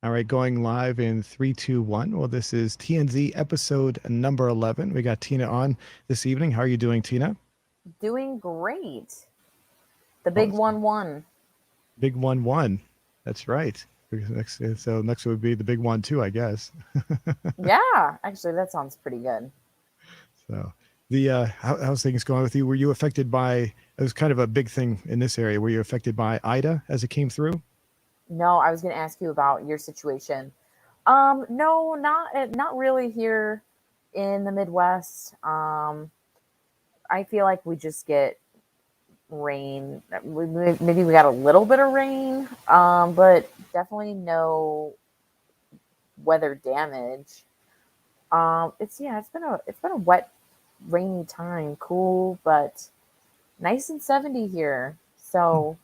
All right, going live in three, two, one. Well, this is TNZ episode number 11. We got Tina on this evening. How are you doing, Tina? Doing great. The big Awesome. 1-1. Big 1-1. That's right. So next would be the big 1-2, I guess. Yeah, actually, that sounds pretty good. So how's things going with you? Were you affected by, it was kind of a big thing in this area. Were you affected by Ida as it came through? No, I was going to ask you about your situation. No, not really here in the Midwest. I feel like we just get rain. Maybe we got a little bit of rain, but definitely no weather damage. It's been a wet, rainy time. Cool, but nice and 70 here. Hmm. So,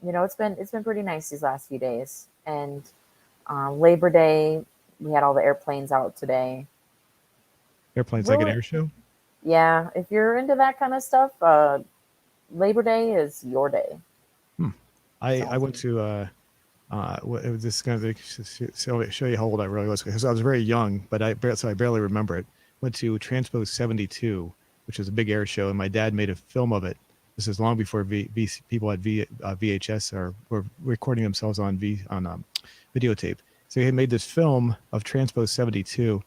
it's been pretty nice these last few days. And Labor Day, we had all the airplanes out today. Airplanes like an Really, air show? yeah. If you're into that kind of stuff, Labor Day is your day. Hmm. I So, went to it was this kind of show you how old I really was because I was very young, but so I barely remember it. Went to Transpose 72, which is a big air show, and my dad made a film of it. This is long before people had VHS or were recording themselves on videotape. So he had made this film of Transpose 72,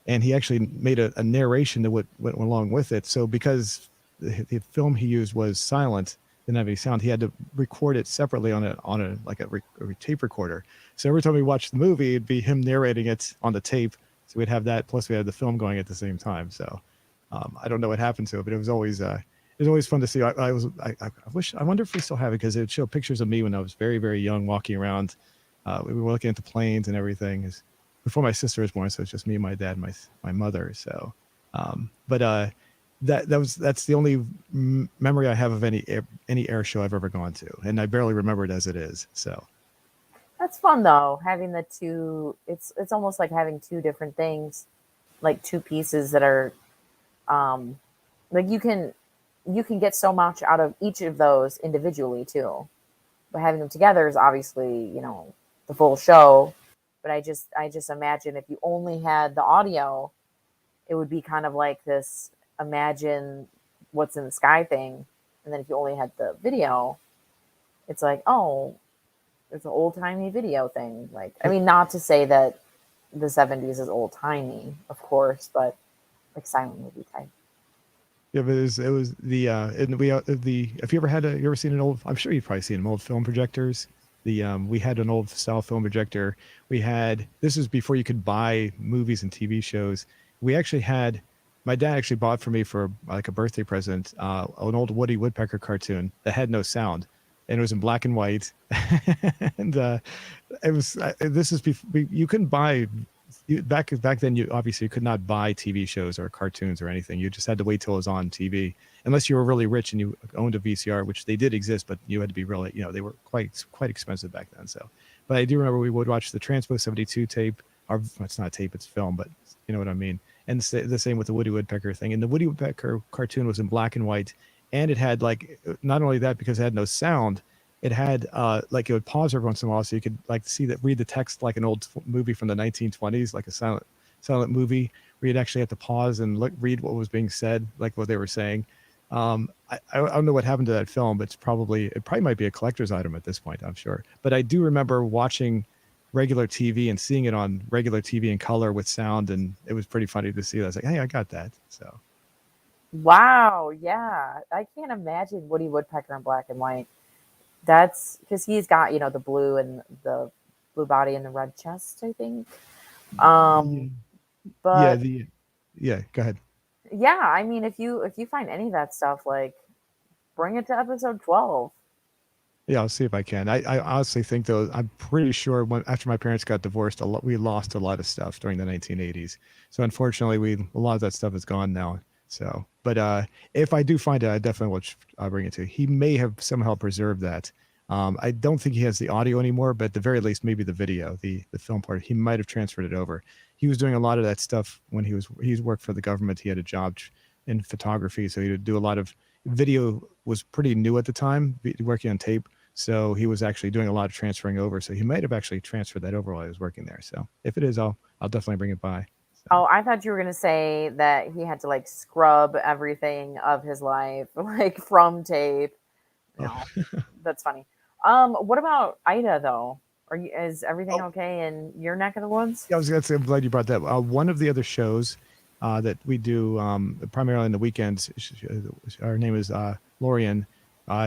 and he actually made a narration that went along with it. So because the film he used was silent, didn't have any sound, he had to record it separately on a like a tape recorder. So every time we watched the movie, it'd be him narrating it on the tape. So we'd have that, plus we had the film going at the same time. So I don't know what happened to it, but it was always fun to see. I wish, I wonder if we still have it because it would show pictures of me when I was very, very young walking around. We were looking at the planes and everything. It's before my sister was born, so it's just me, my dad, my mother. So, but that's the only memory I have of any air show I've ever gone to, and I barely remember it as it is. So, that's fun though, having the two. It's almost like having two different things, like two pieces that are um like you can get so much out of each of those individually too. But having them together is obviously, the full show. But I just imagine if you only had the audio, it would be kind of like this imagine what's in the sky thing. And then if you only had the video, it's like, oh, it's an old timey video thing. Like, I yeah, mean, not to say that the 70s is old timey, of course, but like silent movie type. but it was the and we the if you ever you ever seen an old, I'm sure you've probably seen them, old film projectors. We had an old style film projector. We had, this is before you could buy movies and TV shows. We actually had, my dad actually bought for me for like a birthday present an old Woody Woodpecker cartoon that had no sound, and it was in black and white. And it was this is before you couldn't buy back then. You obviously you could not buy TV shows or cartoons or anything. You just had to wait till it was on TV, unless you were really rich and you owned a VCR, which they did exist, but you had to be really, they were quite expensive back then. So, but I do remember we would watch the Transpo 72 tape. Or it's not tape, it's film, but you know what I mean. And the same with the Woody Woodpecker thing. And the Woody Woodpecker cartoon was in black and white, and it had like, not only that, because it had no sound, it had like it would pause every once in a while, so you could like read the text like an old movie from the 1920s, like a silent movie where you'd actually have to pause and read what was being said, like what they were saying. I don't know what happened to that film, but it probably might be a collector's item at this point, I'm sure. But I do remember watching regular TV and seeing it on regular TV in color with sound, and it was pretty funny to see. I was like, hey, I got that. So Wow, yeah. I can't imagine Woody Woodpecker in black and white. That's because he's got, the blue and the blue body and the red chest, I think. yeah, Um, yeah, but yeah. Go ahead. yeah, I mean, if you find any of that stuff, like bring it to episode 12. Yeah, I'll see if I can. I honestly think though, I'm pretty sure when after my parents got divorced, we lost a lot of stuff during the 1980s. So unfortunately, a lot of that stuff is gone now. So, but if I do find it, I definitely will. I'll bring it to you. He may have somehow preserved that. I don't think he has the audio anymore, but at the very least, maybe the video, the film part, he might have transferred it over. He was doing a lot of that stuff when he's worked for the government. He had a job in photography, so he would do a lot of video. Was pretty new at the time, working on tape, So he was actually doing a lot of transferring over. So he might have actually transferred that over while he was working there. So if it is, I'll definitely bring it by. So. Oh, I thought you were gonna say that he had to like scrub everything of his life, like from tape. Oh. No, that's funny. What about Ida though? Is everything Oh, okay in your neck of the woods? yeah, I was gonna say, I'm glad you brought that. One of the other shows that we do primarily on the weekends. Her name is Lorian.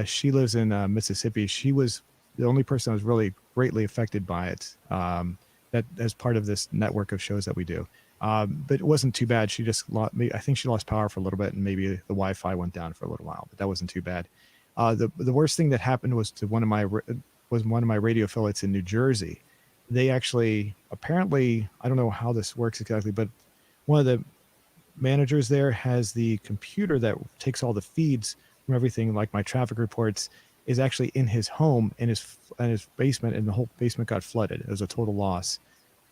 She lives in Mississippi. She was the only person that was really greatly affected by it. That as part of this network of shows that we do. But it wasn't too bad. She just lost. I think she lost power for a little bit, and maybe the Wi-Fi went down for a little while. But that wasn't too bad. The worst thing that happened was to one of my radio affiliates in New Jersey. They actually, apparently, I don't know how this works exactly, but one of the managers there has the computer that takes all the feeds from everything, like my traffic reports, is actually in his home in his basement, and the whole basement got flooded. It was a total loss.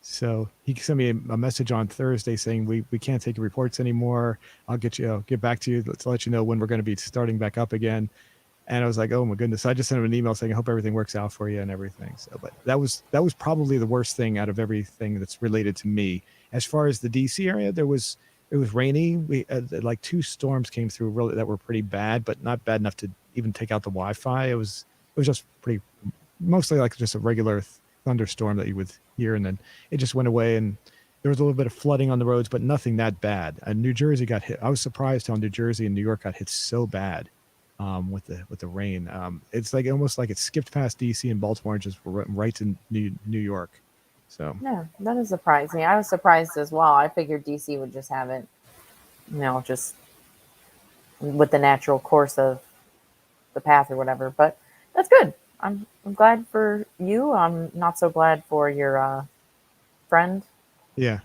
So he sent me a message on Thursday saying we can't take your reports anymore. I'll get back to you to let you know when we're going to be starting back up again. And I was like, oh my goodness. So I just sent him an email saying, I hope everything works out for you and everything. So, but that was probably the worst thing out of everything that's related to me. As far as the DC area, it was rainy. We like 2 storms came through really that were pretty bad, but not bad enough to even take out the Wi-Fi. It was just pretty, mostly like just a regular thunderstorm that you would hear. And then it just went away, and there was a little bit of flooding on the roads, but nothing that bad. New Jersey got hit. I was surprised how New Jersey and New York got hit so bad. With the rain, it's like almost like it skipped past DC and Baltimore and just right to New York. So Yeah, that is surprising. I was surprised as well. I figured DC would just have it, just with the natural course of the path or whatever. But that's good. I'm glad for you. I'm not so glad for your friend. yeah,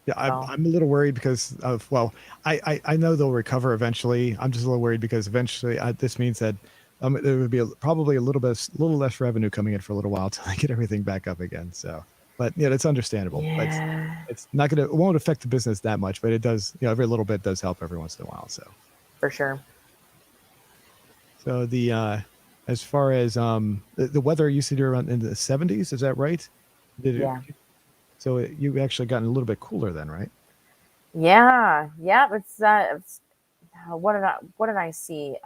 So I'm a little worried because of, well, I know they'll recover eventually. I'm just a little worried because eventually this means that there would be probably a little less revenue coming in for a little while till they get everything back up again. So, but yeah, it's understandable. But yeah, it's not gonna, it won't affect the business that much, but it does. Every little bit does help every once in a while. So, for sure. so the as far as the weather used to do around in the 70s, is that right? Did it, Yeah. so you actually gotten a little bit cooler then, right? Yeah. It's what did I see?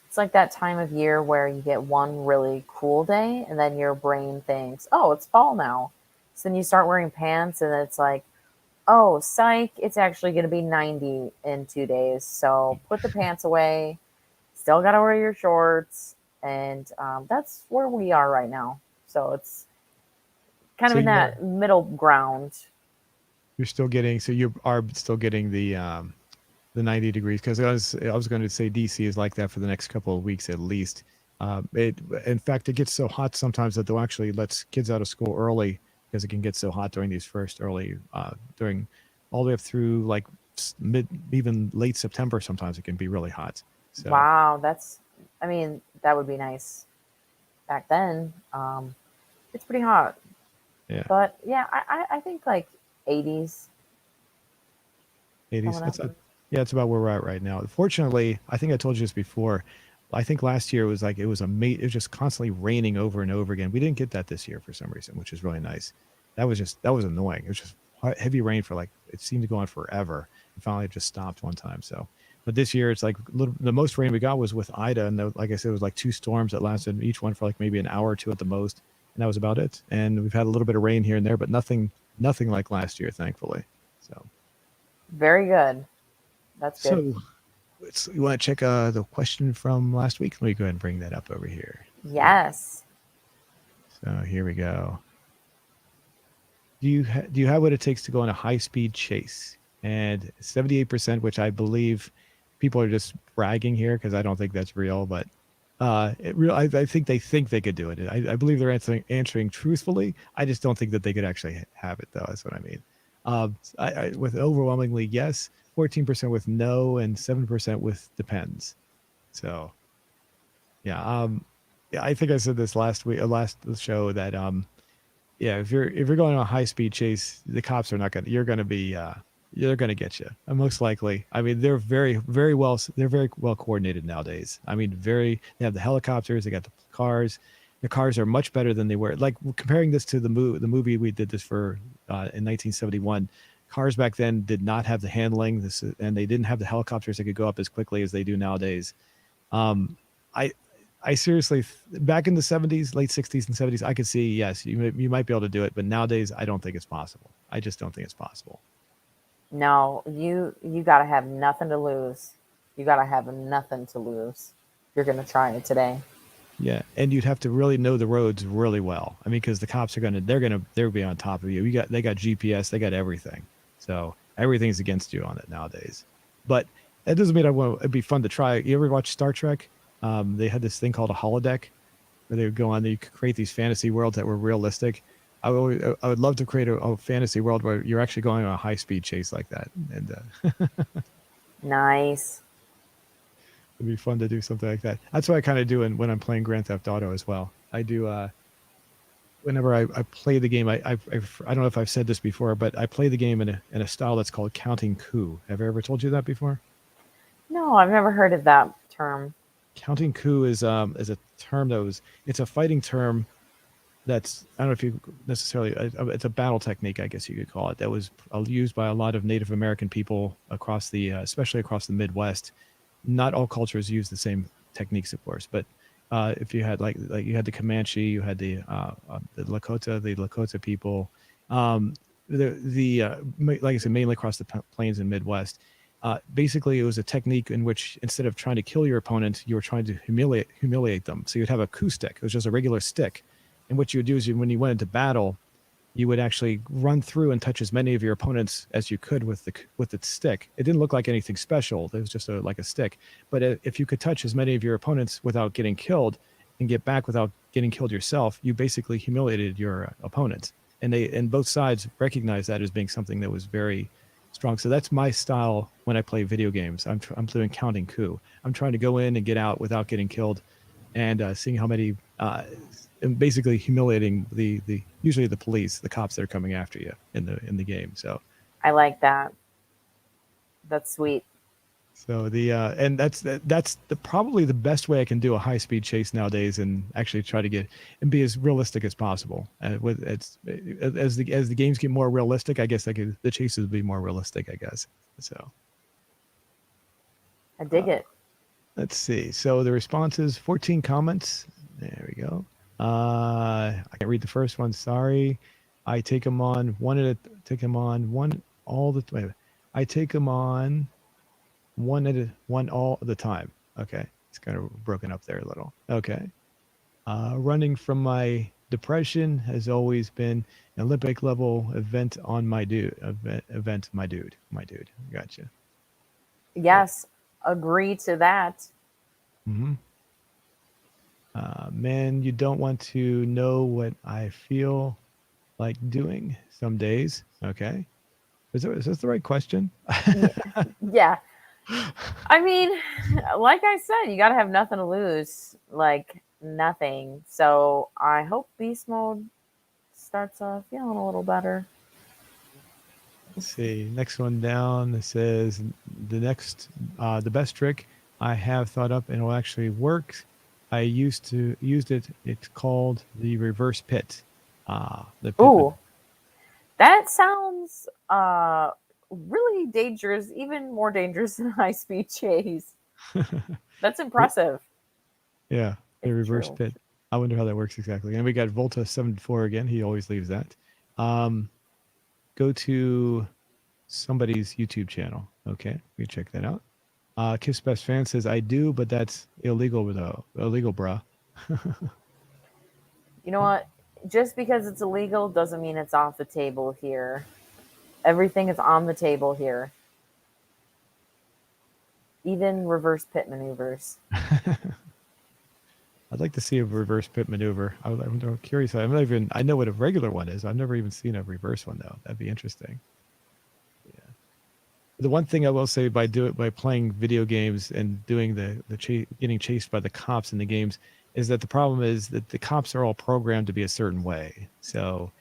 It's like that time of year where you get one really cool day and then your brain thinks, oh, it's fall now. So then you start wearing pants and it's like, oh, psych, it's actually going to be 90 in 2 days. So put the pants away. Still got to wear your shorts. And that's where we are right now. So it's kind So of in you're that middle ground. still getting, so you are still getting the 90 degrees, because I was going to say DC is like that for the next couple of weeks at least. In fact, it gets so hot sometimes that they'll actually let kids out of school early because it can get so hot during these first early during all the way up through like mid, even late September. Sometimes it can be really hot. So Wow, I mean, that would be nice back then. It's pretty hot. yeah, But yeah, I think like 80s 80s. coming up. Yeah, it's about where we're at right now. Fortunately, I think I told you this before. I think last year was like it was just constantly raining over and over again. We didn't get that this year for some reason, which is really nice. That was annoying. It was just heavy rain for like, it seemed to go on forever, and finally it just stopped one time. So, but this year it's like the most rain we got was with Ida, and like I said, it was like 2 storms that lasted each one for like maybe an hour or two at the most, and that was about it. And we've had a little bit of rain here and there, but nothing like last year, thankfully. So. Very good. That's good. So, you want to check the question from last week? Let me go ahead and bring that up over here. Yes. So here we go. Do you have what it takes to go on a high speed chase? And 78%, which I believe people are just bragging here because I don't think that's real, but I think they could do it. I believe they're answering truthfully. I just don't think that they could actually have it, though. That's what I mean. With overwhelmingly yes, 14% with no, and 7% with depends. So, yeah. Yeah, I think I said this last week, last show that yeah, if you're going on a high speed chase, the cops are not gonna. You're gonna be they're going to get you. Most likely. I mean, they're very well coordinated nowadays. I mean, they have the helicopters, they got the cars. The cars are much better than they were. Like comparing this to the movie we did this for in 1971. Cars back then did not have the handling, and they didn't have the helicopters that could go up as quickly as they do nowadays. Um, I I seriously, back in the 70s, late 60s and 70s, I could see, yes, you might be able to do it, but nowadays I don't think it's possible. I just don't think it's possible. No, you got to have nothing to lose. You got to have nothing to lose. You're going to try it today. Yeah, and you'd have to really know the roads really well. I mean, because the cops are they'll be on top of you. They got GPS, they got everything, so everything's against you on it nowadays. But that doesn't mean it'd be fun to try. You ever watch Star Trek? They had this thing called a holodeck where they would go on. You could create these fantasy worlds that were realistic. I would love to create a fantasy world where you're actually going on a high speed chase like that, and Nice. it'd be fun to do something like that. That's what I kind of do when I'm playing Grand Theft Auto as well. I do whenever I play the game. I don't know if I've said this before, but I play the game in a style that's called counting coup. Have I ever told you that before? No, I've never heard of that term. Counting coup is a term it's a fighting term that's, I don't know if you necessarily, it's a battle technique, I guess you could call it, that was used by a lot of Native American people across especially across the Midwest. Not all cultures use the same techniques, of course, but if you had like you had the Comanche, you had the Lakota people, like I said, mainly across the plains and Midwest. Basically, it was a technique in which instead of trying to kill your opponent, you were trying to humiliate them. So you'd have a coup stick. It was just a regular stick. And what you would do is when you went into battle, you would actually run through and touch as many of your opponents as you could with the stick. It didn't look like anything special. It was just like a stick. But if you could touch as many of your opponents without getting killed and get back without getting killed yourself, you basically humiliated your opponents. And both sides recognized that as being something that was very strong. So that's my style when I play video games. I'm doing counting coup. I'm trying to go in and get out without getting killed, and seeing how many, and basically humiliating the usually the police, the cops that are coming after you in the game. So I like that. That's sweet. and that's probably the best way I can do a high speed chase nowadays, and actually try to get and be as realistic as possible. As the games get more realistic, I guess the chases will be more realistic, I guess. So I dig it. let's see. So the responses, 14 comments. There we go. I can't read the first one. Sorry. I take them on one all the time. I take them on one all the time. Okay. It's kind of broken up there a little. Okay. Running from my depression has always been an Olympic level event on my dude. My dude. Gotcha. Yes, agree to that. Mm-hmm. Man, you don't want to know what I feel like doing some days. Okay. Is this the right question? Yeah. I mean, like I said, you got to have nothing to lose. Like, nothing. So I hope beast mode starts feeling a little better. Let's see. Next one down. It says the best trick I have thought up and will actually work. I used it. It's called the reverse pit. The pit. Ooh, that sounds really dangerous, even more dangerous than high speed chase. That's impressive. Yeah, the reverse True. pit. I wonder how that works exactly. And we got Volta74 again. He always leaves that. Go to somebody's YouTube channel. Okay, we check that out. Kiss Best Fan says, I do, but that's illegal, illegal, bruh. You know what? Just because it's illegal doesn't mean it's off the table here. Everything is on the table here. Even reverse pit maneuvers. I'd like to see a reverse pit maneuver. I'm curious. I know what a regular one is. I've never even seen a reverse one though. That'd be interesting. Yeah. The one thing I will say by playing video games and doing getting chased by the cops in the games is that the problem is that the cops are all programmed to be a certain way. So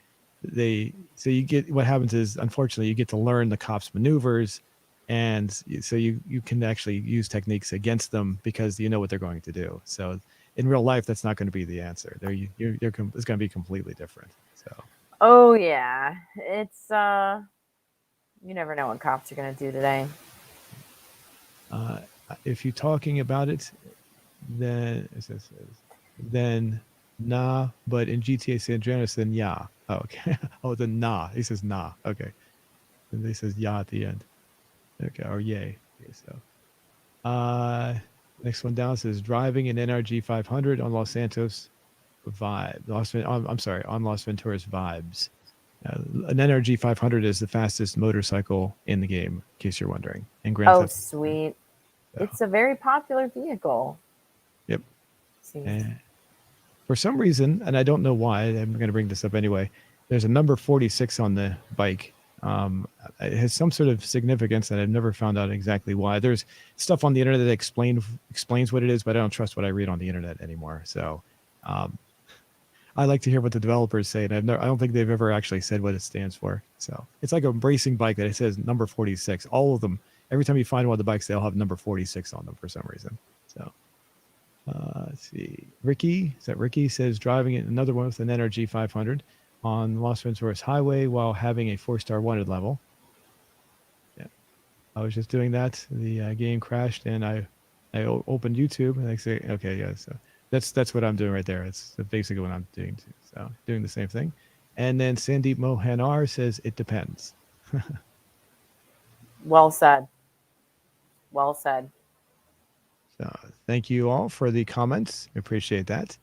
so you get, what happens is, unfortunately, you get to learn the cops' maneuvers, and so you can actually use techniques against them because you know what they're going to do. So in real life, that's not going to be the answer. It's going to be completely different. So Oh yeah, it's you never know what cops are gonna do today. uh, if you're talking about it, then it says, then nah, but in GTA San Andreas, then yeah. Oh, okay. Oh, then nah. He says nah. Okay. And he says yeah at the end. Okay, or yay. Okay, so next one down says driving an NRG 500 on Los Santos vibe. I'm sorry, on Las Venturas vibes. An NRG 500 is the fastest motorcycle in the game, in case you're wondering. In Grand Oh Theft. sweet, So, it's a very popular vehicle. yep. Seems. And for some reason, and I don't know why, I'm going to bring this up anyway. There's a number 46 on the bike. It has some sort of significance, and I've never found out exactly why. There's stuff on the internet that explains what it is, but I don't trust what I read on the internet anymore. So um, I like to hear what the developers say, and I don't think they've ever actually said what it stands for. So it's like a racing bike that it says number 46. All of them, every time you find one of the bikes, they'll have number 46 on them for some reason. So let's see. Ricky, is that Ricky? Says driving another one with an Energy 500 on Los Venturas Highway while having a 4-star wanted level. Yeah, I was just doing that. The game crashed, and I opened YouTube, and I say, okay, yeah, so that's what I'm doing right there. It's basically what I'm doing too. So doing the same thing. And then Sandeep Mohanar says it depends. Well said. Well said. So thank you all for the comments. I appreciate that.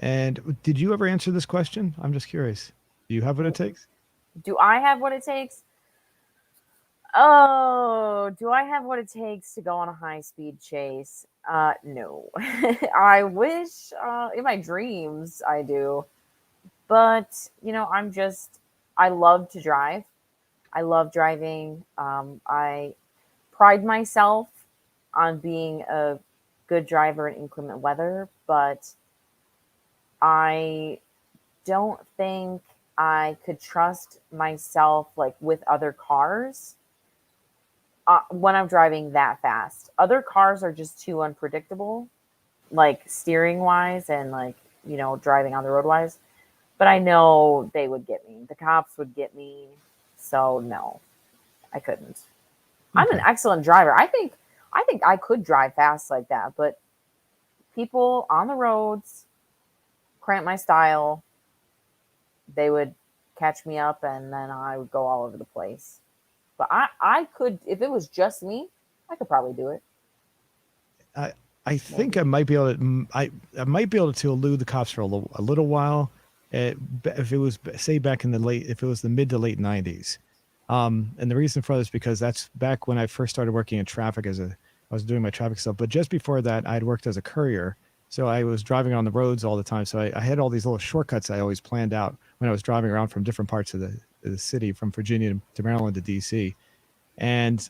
And did you ever answer this question? I'm just curious. Do you have what it takes? Do I have what it takes? Oh, do I have what it takes to go on a high speed chase? No. I wish, in my dreams, I do. But, I love to drive. I love driving. I pride myself on being a good driver in inclement weather, but I don't think I could trust myself like with other cars when I'm driving that fast. Other cars are just too unpredictable, like steering wise and like, driving on the road wise. But I know they would get me. The cops would get me. So no, I couldn't. I'm an Okay. excellent driver. I think I could drive fast like that, but people on the roads cramp my style. They would catch me up and then I would go all over the place. But I could, if it was just me, I could probably do it. I I think Maybe. I might be able to I might be able to elude the cops for a little while. If it was say back in the late if it was the mid to late 90s. And the reason for this is because that's back when I first started working in traffic I was doing my traffic stuff. But just before that, I had worked as a courier. So I was driving on the roads all the time. So I had all these little shortcuts I always planned out when I was driving around from different parts of the city, from Virginia to Maryland to DC. And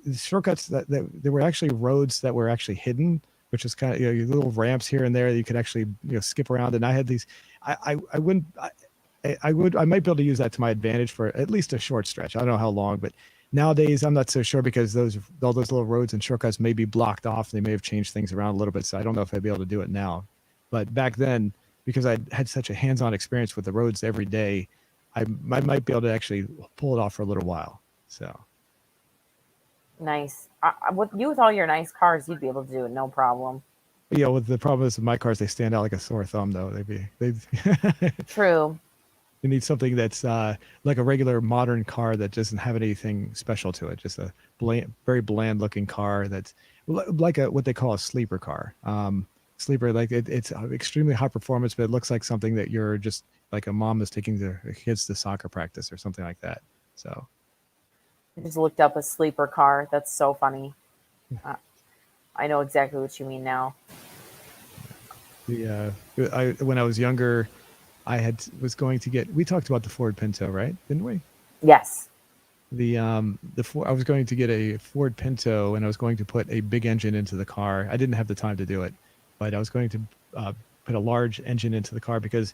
the shortcuts that there were actually roads that were actually hidden, which is kind of, little ramps here and there that you could actually skip around. And I had these, I wouldn't, I might be able to use that to my advantage for at least a short stretch. I don't know how long, but nowadays I'm not so sure because all those little roads and shortcuts may be blocked off. They may have changed things around a little bit, so I don't know if I'd be able to do it now. But back then, because I had such a hands-on experience with the roads every day, I might be able to actually pull it off for a little while. So Nice. With all your nice cars, you'd be able to do it, no problem. with the problem is with my cars, they stand out like a sore thumb though. They True. you need something that's like a regular modern car that doesn't have anything special to it. Just a very bland looking car that's like what they call a sleeper car. Sleeper, like it's extremely high performance, but it looks like something that you're just like a mom is taking their kids to soccer practice or something like that. So I just looked up a sleeper car. That's so funny. Uh, I know exactly what you mean now. when I was younger, was going to get. We talked about the Ford Pinto, right? Didn't we? Yes. I was going to get a Ford Pinto, and I was going to put a big engine into the car. I didn't have the time to do it, but I was going to put a large engine into the car because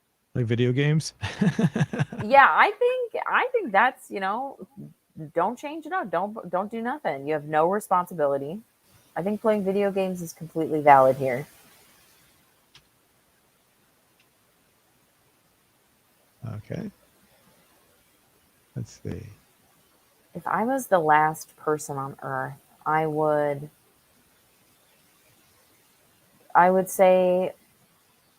Like video games. Yeah, I think that's, don't change it up. Don't do nothing. You have no responsibility. I think playing video games is completely valid here. Okay. Let's see. If I was the last person on Earth, I would say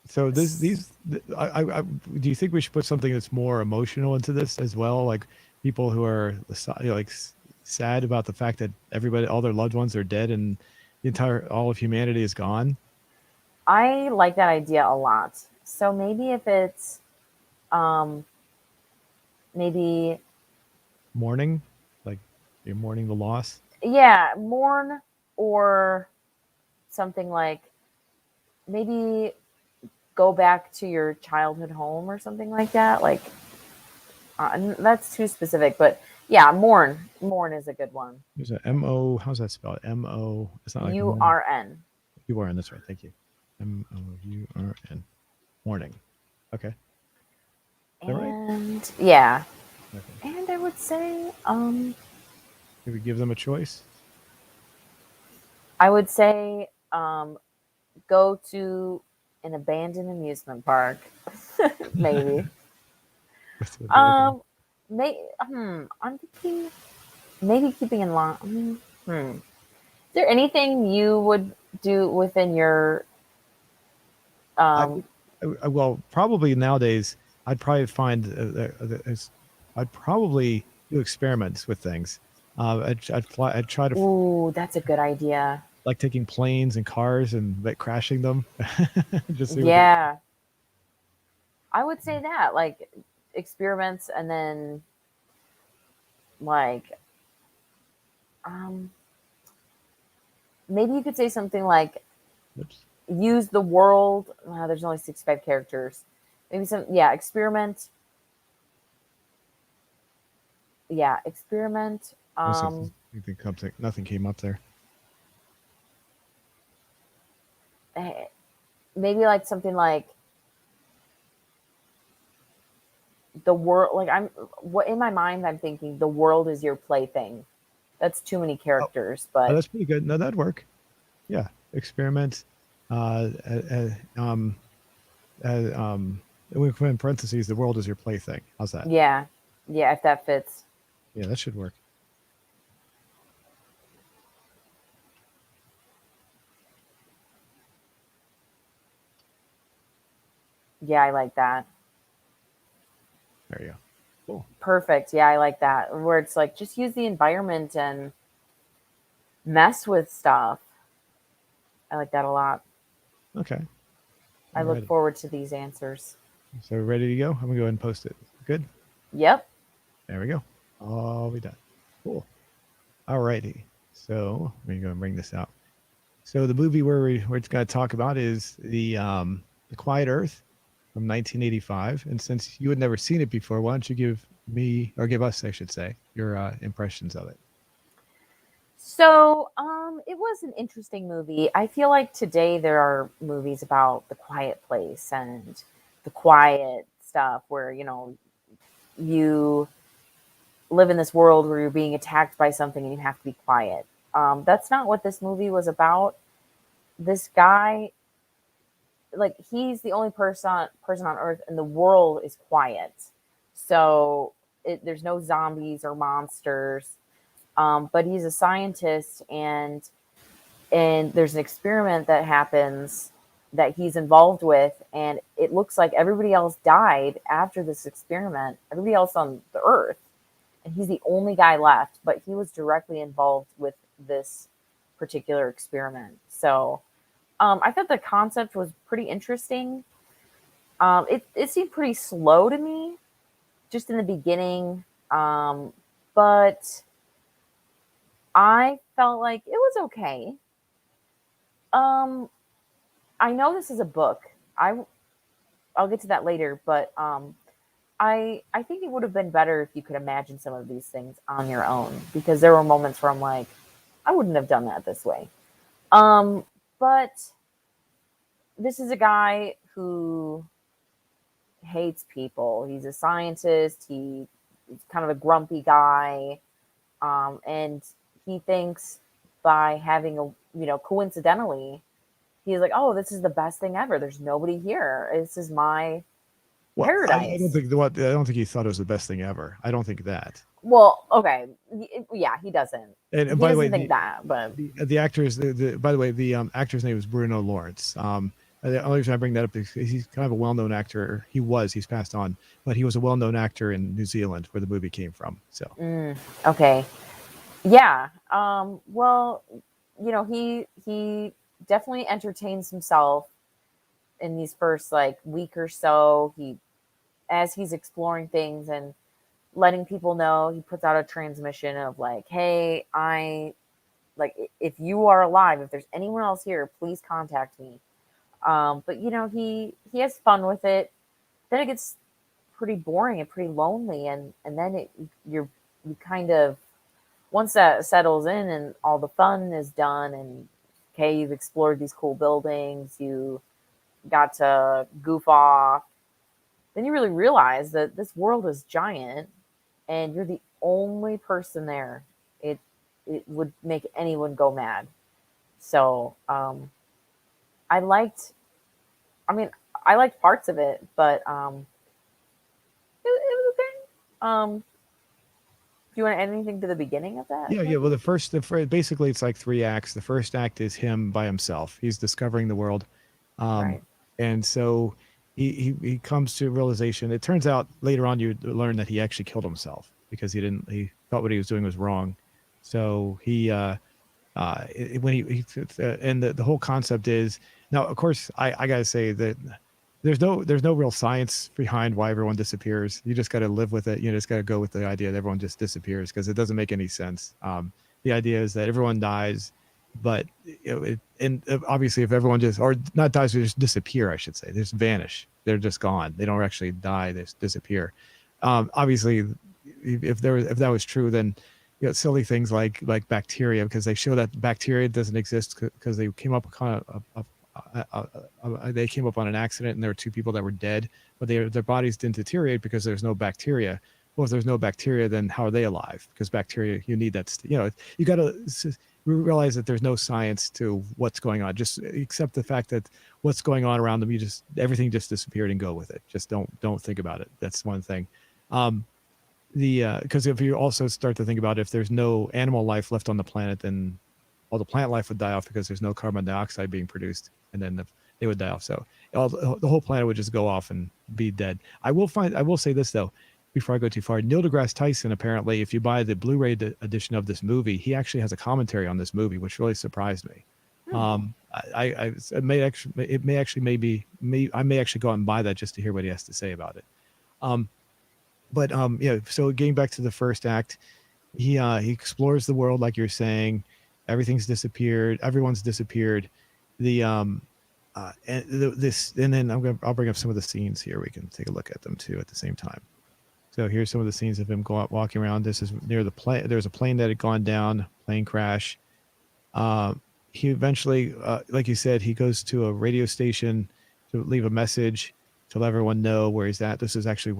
So do you think we should put something that's more emotional into this as well? Like people who are sad about the fact that all their loved ones are dead and all of humanity is gone. I like that idea a lot. So maybe if it's um maybe Mourning, like you're mourning the loss. yeah, mourn, or something like maybe go back to your childhood home or something like that. Like that's too specific, but yeah, mourn is a good one. There's a M-O. How's that spelled? M-O. It's not like mourn. URN. U-R-N. That's right. Thank you. M-O-U-R-N. Mourning. Okay. Is that right? And yeah, Okay. and I would say Maybe give them a choice. I would say go to an abandoned amusement park. Maybe. Okay. I'm thinking maybe keeping in line. Is there anything you would do within your I, um well, probably nowadays, I'd probably find, I'd probably do experiments with things. I'd try to ooh, that's a good idea. like taking planes and cars and like crashing them, just see what they. Yeah. I would say that, like, experiments, and then like um maybe you could say something like Oops. use the world. There's only 65 characters. Maybe some, yeah, experiment. Yeah, experiment. One second. I think nothing came up there. Eh, Maybe like something like the world. Like what in my mind I'm thinking the world is your plaything. That's too many Oh, characters, oh, but that's pretty good. No, that'd work. Yeah, experiment. Uh, uh, uh, um, we put in parentheses, the world is your plaything. How's that? yeah, yeah, if that fits. Yeah, that should work. Yeah, I like that. There you go. Cool. Perfect. Yeah, I like that. Where it's like just use the environment and mess with stuff. I like that a lot. Okay. I All look right. forward to these answers. So we're ready to go. I'm gonna go ahead and post it. Good. Yep. There we go. All be done. Cool. All righty. So we're gonna bring this out. So the movie we're going to talk about is the Quiet Earth from 1985. And since you had never seen it before, why don't you give me, or give us, I should say, your impressions of it? So, it was an interesting movie. I feel like today there are movies about the quiet place and the quiet stuff where, you live in this world where you're being attacked by something and you have to be quiet. That's not what this movie was about. This guy, like, he's the only person on earth and the world is quiet. So, there's no zombies or monsters. But he's a scientist, and there's an experiment that happens that he's involved with, and it looks like everybody else died after this experiment, everybody else on the earth, and he's the only guy left, but he was directly involved with this particular experiment. So I thought the concept was pretty interesting. It seemed pretty slow to me just in the beginning, but I felt like it was okay. Um, I know this is a book. I'll get to that later, but I think it would have been better if you could imagine some of these things on your own, because there were moments where I'm like, I wouldn't have done that this way. But this is a guy who hates people. He's a scientist. He's kind of a grumpy guy, and he thinks by having a coincidentally, he's like, oh, this is the best thing ever. There's nobody here. This is my Well, I don't paradise. think what I don't think he thought it was the best thing ever. I don't think that. Well, okay, yeah, he doesn't. And He by the way, doesn't think that, but the actor's the by the way the actor's name is Bruno Lawrence. The only reason I bring that up is he's kind of a well-known actor. He's passed on, but he was a well-known actor in New Zealand where the movie came from. So okay, yeah. Well, he definitely entertains himself in these first like week or so. As he's exploring things and letting people know, he puts out a transmission of like, hey, if you are alive, if there's anyone else here, please contact me. But he has fun with it. Then it gets pretty boring and pretty lonely, and then you kind of, once that settles in and all the fun is done, and okay, you've explored these cool buildings, you got to goof off, then you really realize that this world is giant and you're the only person there. It would make anyone go mad. So I liked. I mean, I liked parts of it, but it was okay. Do you want to add anything to the beginning of that? yeah. Well, basically it's like three acts. The first act is him by himself. He's discovering the world, um, Right. and so he comes to a realization. It turns out later on you learn that he actually killed himself because he thought what he was doing was wrong. So when and the whole concept is now, of course, I gotta say that there's no real science behind why everyone disappears. You just got to live with it. You just got to go with the idea that everyone just disappears because it doesn't make any sense. The idea is that everyone dies, but obviously if everyone just, or not dies, they just disappear, I should say, they just vanish, they're just gone, they don't actually die, they just disappear. Obviously if that was true, then silly things like bacteria, because they show that bacteria doesn't exist because they came up kind of they came up on an accident and there were two people that were dead, but their bodies didn't deteriorate because there's no bacteria. Well, if there's no bacteria, then how are they alive? Because bacteria, you need that. You got to realize that there's no science to what's going on. Just accept the fact that what's going on around them, everything just disappeared and go with it. Just don't think about it. That's one thing. Because if you also start to think about if there's no animal life left on the planet, then all the plant life would die off because there's no carbon dioxide being produced, and then they would die off. So the whole planet would just go off and be dead. I will say this though, before I go too far. Neil deGrasse Tyson, apparently, if you buy the Blu-ray edition of this movie, he actually has a commentary on this movie, which really surprised me. It may actually I may actually go out and buy that just to hear what he has to say about it. So getting back to the first act, he explores the world like you're saying. Everything's disappeared. Everyone's disappeared. And then I'll bring up some of the scenes here. We can take a look at them too at the same time. So here's some of the scenes of him walking around. This is near the plane. There's a plane that had gone down, plane crash. He eventually, like you said, he goes to a radio station to leave a message to let everyone know where he's at. This is actually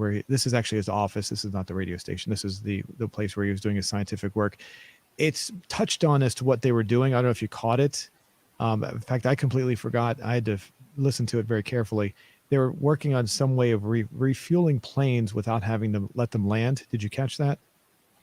his office. This is not the radio station. This is the place where he was doing his scientific work. It's touched on as to what they were doing. I don't know if you caught it. In fact, I completely forgot. I had to listen to it very carefully. They were working on some way of refueling planes without having to let them land. Did you catch that?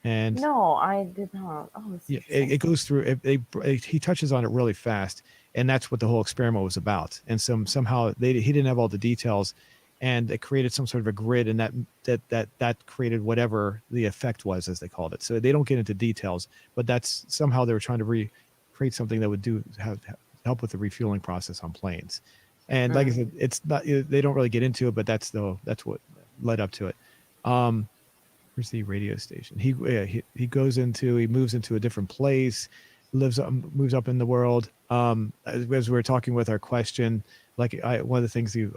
And No, I did not. Oh, yeah, it goes through. He touches on it really fast, and that's what the whole experiment was about. And somehow he didn't have all the details, and it created some sort of a grid, and that created whatever the effect was, as they called it. So they don't get into details, but that's somehow they were trying to create something that would help with the refueling process on planes. And like I said, it's not, they don't really get into it, but that's what led up to it. Where's the radio station? He moves into a different place, moves up in the world. As we were talking with our question, one of the things we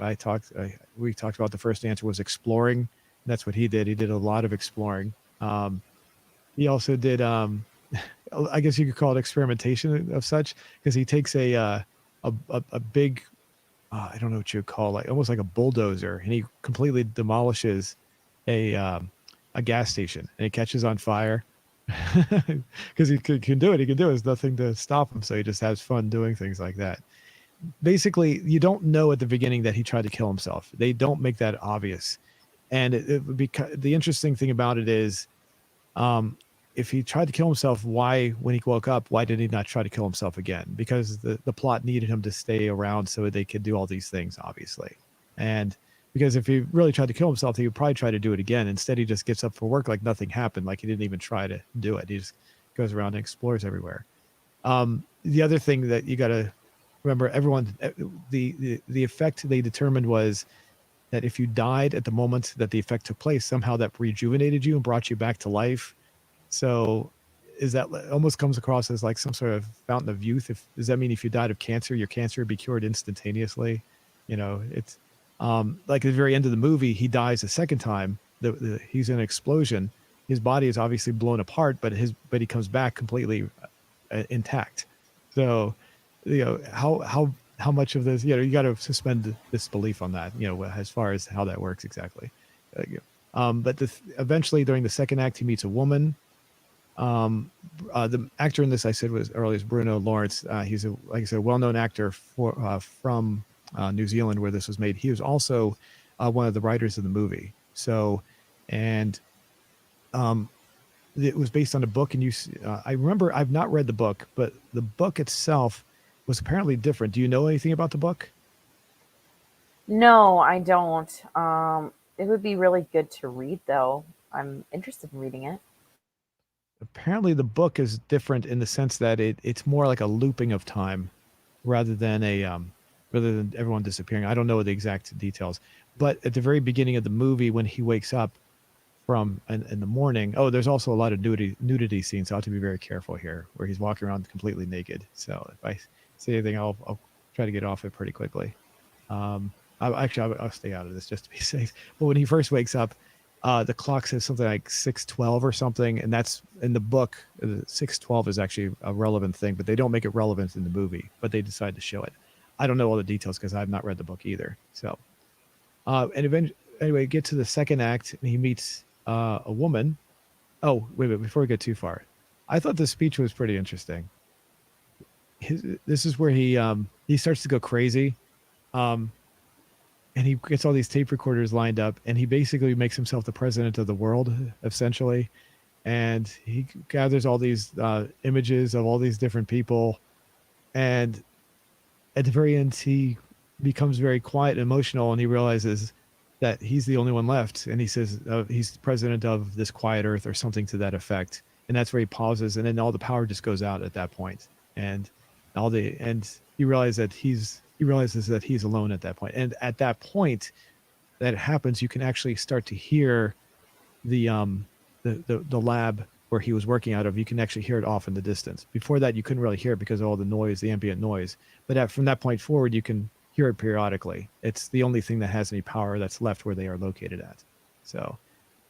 talked about, the first answer was exploring. That's what he did. He did a lot of exploring. He also did, I guess you could call it experimentation of such, because he takes a big I don't know what you call, like almost like a bulldozer, and he completely demolishes a a gas station, and it catches on fire because can do it. He can do it. There's nothing to stop him, so he just has fun doing things like that. Basically, you don't know at the beginning that he tried to kill himself. They don't make that obvious, and it would be the interesting thing about it is, um, if he tried to kill himself, why, when he woke up, why did he not try to kill himself again? Because the plot needed him to stay around so they could do all these things, obviously. And because if he really tried to kill himself, he would probably try to do it again. Instead, he just gets up for work like nothing happened, like he didn't even try to do it. He just goes around and explores everywhere. The other thing that you got to remember, everyone, the effect they determined was that if you died at the moment that the effect took place, somehow that rejuvenated you and brought you back to life. So is that almost comes across as like some sort of fountain of youth? If does that mean if you died of cancer, your cancer would be cured instantaneously? You know, it's like at the very end of the movie, he dies a second time. He's in an explosion. His body is obviously blown apart, but he comes back completely intact. So, you know, how much of this, you know, you got to suspend disbelief on that, you know, as far as how that works exactly. But eventually during the second act, he meets a woman. The actor in this, I said was earlier, is Bruno Lawrence. He's like I said, a well-known actor from New Zealand, where this was made. He was also one of the writers of the movie. So, and it was based on a book, and I remember, I've not read the book, but the book itself was apparently different. Do you know anything about the book? No, I don't. It would be really good to read, though. I'm interested in reading it. Apparently the book is different in the sense that it's more like a looping of time rather than everyone disappearing. I don't know the exact details, but at the very beginning of the movie, when he wakes up from in the morning, there's also a lot of nudity scenes. So I have to be very careful here, where he's walking around completely naked. So if I say anything, I'll try to get off it pretty quickly. I'll stay out of this just to be safe. But when he first wakes up, the clock says something like 6:12 or something, and that's in the book. 6:12 is actually a relevant thing, but they don't make it relevant in the movie. But they decide to show it. I don't know all the details because I've not read the book either. So, anyway, get to the second act, and he meets a woman. Oh, wait, before we get too far, I thought the speech was pretty interesting. This is where he starts to go crazy. And he gets all these tape recorders lined up, and he basically makes himself the president of the world, essentially. And he gathers all these images of all these different people. And at the very end, he becomes very quiet and emotional, and he realizes that he's the only one left. And he says he's the president of this quiet earth or something to that effect. And that's where he pauses, and then all the power just goes out at that point. And he realizes that he's alone at that point. And at that point that happens, you can actually start to hear the lab where he was working out of. You can actually hear it off in the distance. Before that, you couldn't really hear it because of all the noise, the ambient noise. But from that point forward, you can hear it periodically. It's the only thing that has any power that's left where they are located at. So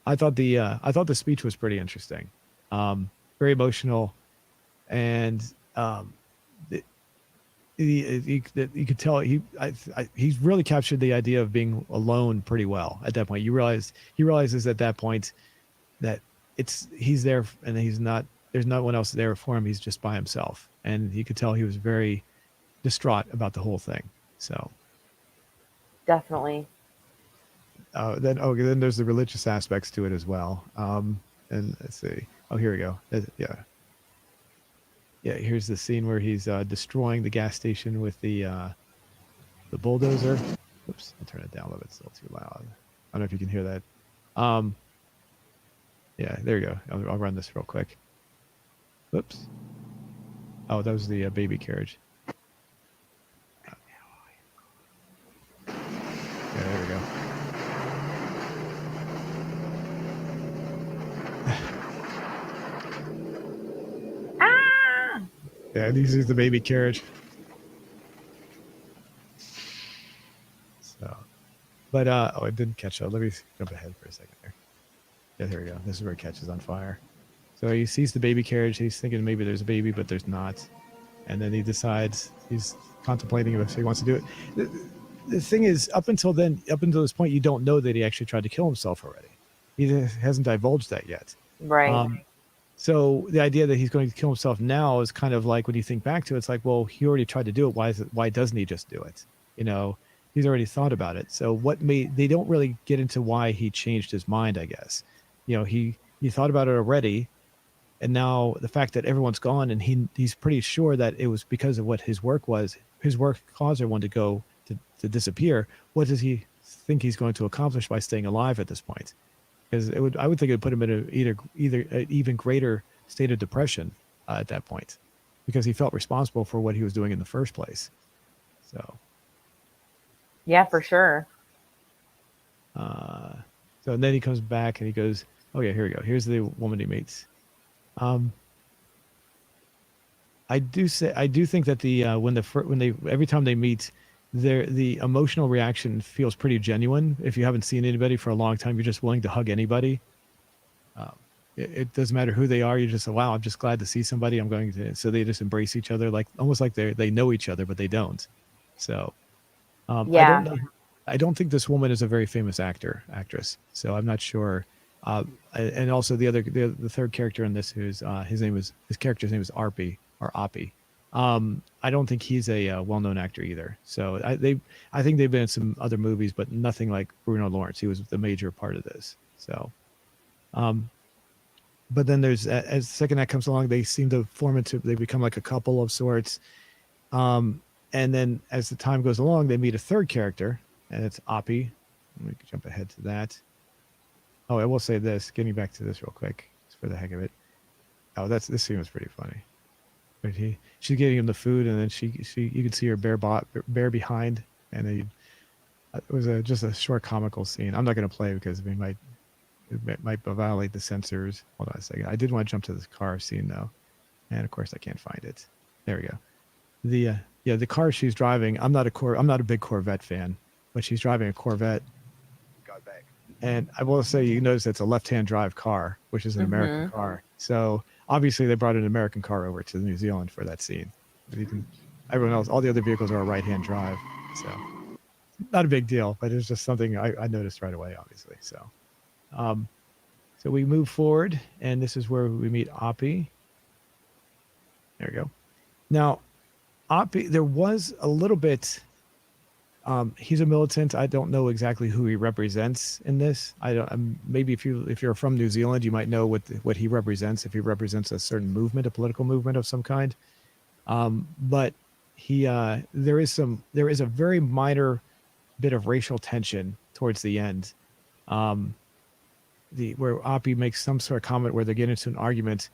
I thought the speech was pretty interesting, very emotional, and you could tell he's really captured the idea of being alone pretty well at that point. He realizes at that point that he's there and there's no one else there for him. He's just by himself, and you could tell he was very distraught about the whole thing. So Definitely. Then there's the religious aspects to it as well. And let's see. Oh, here we go. Yeah, here's the scene where he's destroying the gas station with the bulldozer. Oops, I'll turn it down a little bit. It's a little too loud. I don't know if you can hear that. Yeah, there you go. I'll run this real quick. Oops. Oh, that was the baby carriage. Yeah, there we go. Yeah, this is the baby carriage. So, but it didn't catch up. Let me jump ahead for a second there. Yeah, there we go. This is where it catches on fire. So he sees the baby carriage. He's thinking maybe there's a baby, but there's not. And then he decides he's contemplating if he wants to do it. the thing is, up until this point, you don't know that he actually tried to kill himself already. He hasn't divulged that yet. Right. Um, so the idea that he's going to kill himself now is kind of like, when you think back to it, it's like, well, he already tried to do it. Why doesn't he just do it? You know, he's already thought about it. So they don't really get into why he changed his mind, I guess. You know, he thought about it already, and now the fact that everyone's gone, and he's pretty sure that it was because of what his work was. His work caused everyone to go to disappear. What does he think he's going to accomplish by staying alive at this point? Because I would think it would put him in either an even greater state of depression at that point, because he felt responsible for what he was doing in the first place. So, Yeah, for sure. so and then he comes back and he goes, "Oh yeah, here we go. Here's the woman he meets." I do think that when they every time they meet, the emotional reaction feels pretty genuine. If you haven't seen anybody for a long time, you're just willing to hug anybody. It doesn't matter who they are. You just say, "Wow, I'm just glad to see somebody. I'm going to." So they just embrace each other, like almost like they know each other, but they don't. So I don't Yeah. know. I don't think this woman is a very famous actress. So I'm not sure. And also the third character in this, who's his character's name is Arpy or Oppie. I don't think he's a well-known actor either. So I think they've been in some other movies, but nothing like Bruno Lawrence. He was the major part of this. So, but then as the second act comes along, they seem to they become like a couple of sorts. And then as the time goes along, they meet a third character, and it's Oppie. Let me jump ahead to that. Oh, I will say this, getting back to this real quick, just for the heck of it. Oh, this scene was pretty funny. But she's getting him the food, and then you can see her bare behind, and it was just a short comical scene. I'm not going to play because it might violate the censors. Hold on a second. I did want to jump to this car scene though, and of course I can't find it. There we go. The car she's driving. I'm not a big Corvette fan, but she's driving a Corvette. Got back. And I will say, you notice it's a left-hand drive car, which is an American car. So obviously they brought an American car over to New Zealand for that scene. Everyone else, all the other vehicles are a right-hand drive. So not a big deal, but it's just something I noticed right away, obviously. So, so we move forward, and this is where we meet Oppie. There we go. Now, Oppie, there was a little bit. He's a militant. I don't know exactly who he represents in this. I don't. Maybe if you're from New Zealand, you might know what he represents. If he represents a certain movement, a political movement of some kind. But there is a very minor bit of racial tension towards the end, where Oppie makes some sort of comment where they get into an argument,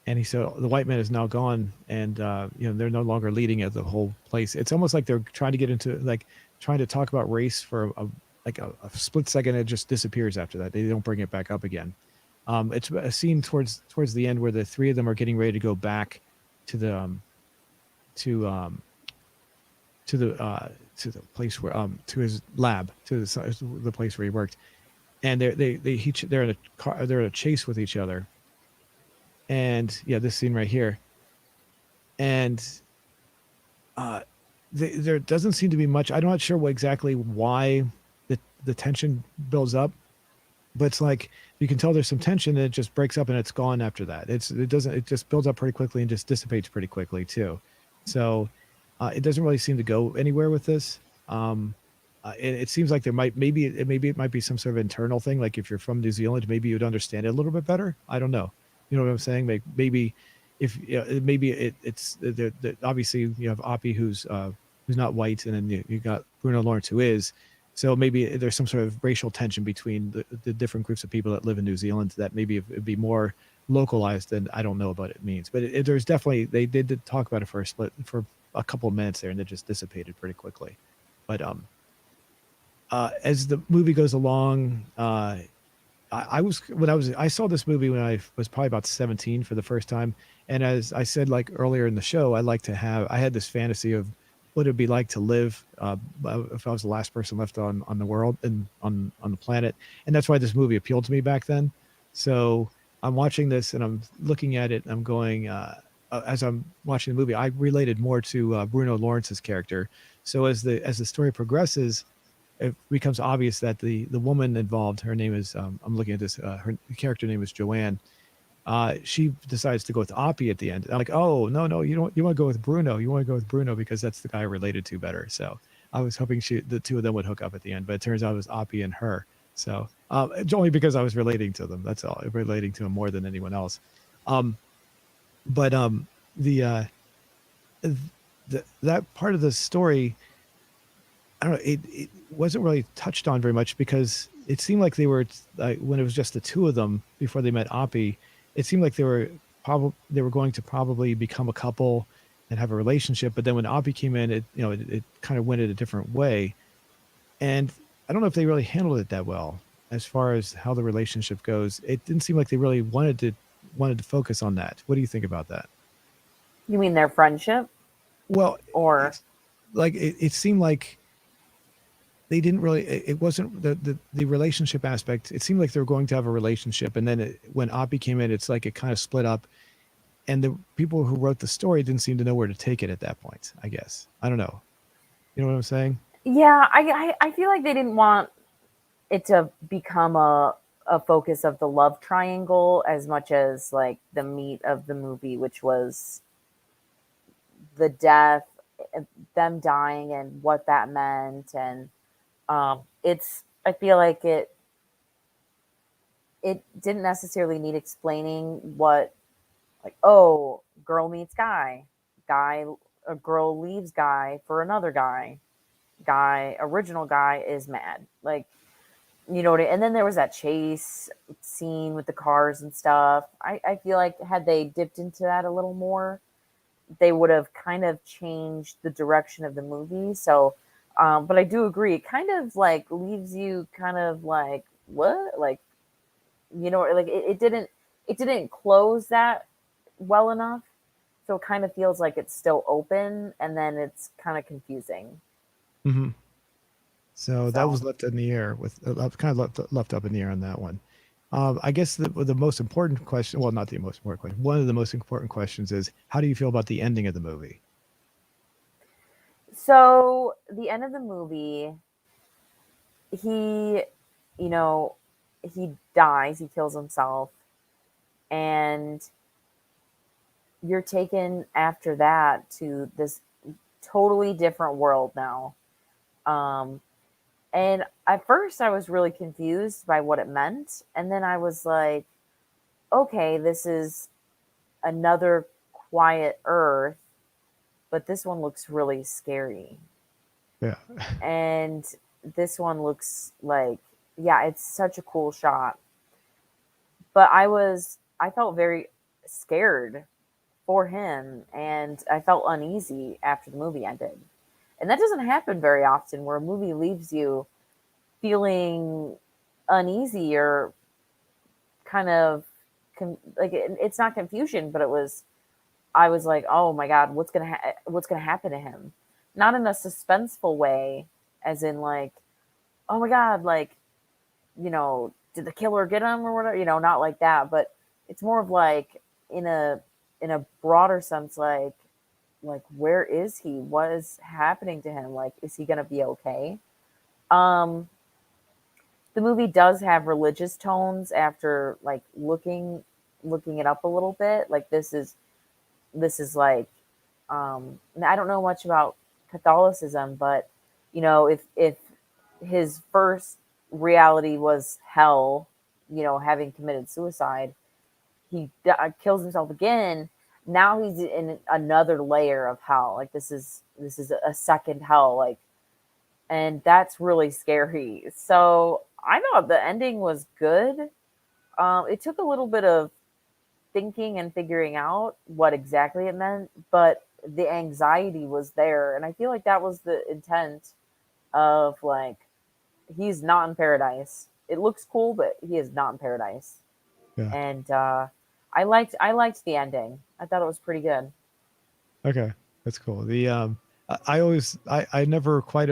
and he said the white man is now gone, and they're no longer leading at the whole place. It's almost like they're trying to get into trying to talk about race for a split second. It just disappears after that. They don't bring it back up again. It's a scene towards the end where the three of them are getting ready to go back to the place where to his lab, to the place where he worked, and they're in a car. They're in a chase with each other. And this scene right here, and there doesn't seem to be much. I'm not sure exactly why the tension builds up, but it's like you can tell there's some tension, and it just breaks up and it's gone after that. It just builds up pretty quickly and just dissipates pretty quickly too. So it doesn't really seem to go anywhere with this. It seems like maybe it might be some sort of internal thing. Like if you're from New Zealand, maybe you'd understand it a little bit better. I don't know. You know what I'm saying? Maybe if it's obviously you have Oppie who's not white, and then you got Bruno Lawrence who is. So maybe there's some sort of racial tension between the different groups of people that live in New Zealand that maybe it'd be more localized than I don't know about it means. But there's definitely they did talk about it for a couple of minutes there, and it just dissipated pretty quickly. But as the movie goes along, I saw this movie when I was probably about 17 for the first time, and as I said earlier in the show, I had this fantasy of what it'd be like to live if I was the last person left on the world and on the planet, and that's why this movie appealed to me back then. So I'm watching this and I'm looking at it and I'm going, as I'm watching the movie, I related more to Bruno Lawrence's character, So as the story progresses, it becomes obvious that the woman involved, her name is I'm looking at this, her character name is Joanne. She decides to go with Oppie at the end. I'm like, oh no, you don't, you want to go with Bruno. You want to go with Bruno because that's the guy related to better. So I was hoping the two of them would hook up at the end, but it turns out it was Oppie and her. So it's only because I was relating to them. That's all. Relating to them more than anyone else. Um, but the that part of the story, I don't know, it wasn't really touched on very much because it seemed like they were when it was just the two of them before they met Oppie. It seemed like they were going to probably become a couple and have a relationship. But then when Oppie came in, it kind of went in a different way. And I don't know if they really handled it that well as far as how the relationship goes. It didn't seem like they really wanted to focus on that. What do you think about that? You mean their friendship? Well, Or it's like it seemed like they didn't really, it wasn't the relationship aspect. It seemed like they were going to have a relationship, and then when Oppie came in, it's like it kind of split up, and the people who wrote the story didn't seem to know where to take it at that point, I guess. I don't know, you know what I'm saying? yeah, I feel like they didn't want it to become a focus of the love triangle as much as like the meat of the movie, which was the death, them dying, and what that meant. And it's I feel like it didn't necessarily need explaining what, like, oh, girl meets guy, a girl leaves guy for another guy, original guy is mad, like, you know what and then there was that chase scene with the cars and stuff. I feel like had they dipped into that a little more, they would have kind of changed the direction of the movie. So but I do agree, it kind of like leaves you kind of like, what, like, like it didn't close that well enough. So it kind of feels like it's still open, and then it's kind of confusing. Hmm. So that So was left in the air with kind of left up in the air on that one. I guess the most important question, well, not the most important question, one of the most important questions is, how do you feel about the ending of the movie? so the end of the movie, he, you know, he dies, he kills himself, and you're taken after that to this totally different world now. Um, and at first, I was really confused by what it meant, and then I was like, okay, this is another quiet Earth, but this one looks really scary. Yeah. And this one looks like, yeah, it's such a cool shot. But I felt very scared for him, and I felt uneasy after the movie ended. And that doesn't happen very often, where a movie leaves you feeling uneasy or kind of like it's not confusion, but I was like, oh my god, what's gonna happen to him? Not in a suspenseful way, as in like, oh my god, like, did the killer get him or whatever? Not like that, but it's more of like in a broader sense, like where is he? What is happening to him? Like, is he gonna be okay? Um, the movie does have religious tones after like looking it up a little bit. Like this is like, I don't know much about Catholicism, but if his first reality was hell, having committed suicide, he kills himself again. Now he's in another layer of hell. Like this is a second hell, like, and that's really scary. So I thought the ending was good. It took a little bit of thinking and figuring out what exactly it meant, but the anxiety was there, and I feel like that was the intent of, like, he's not in paradise. It looks cool, but he is not in paradise. Yeah. And I liked the ending. I thought it was pretty good. Okay, that's cool. I always, I never quite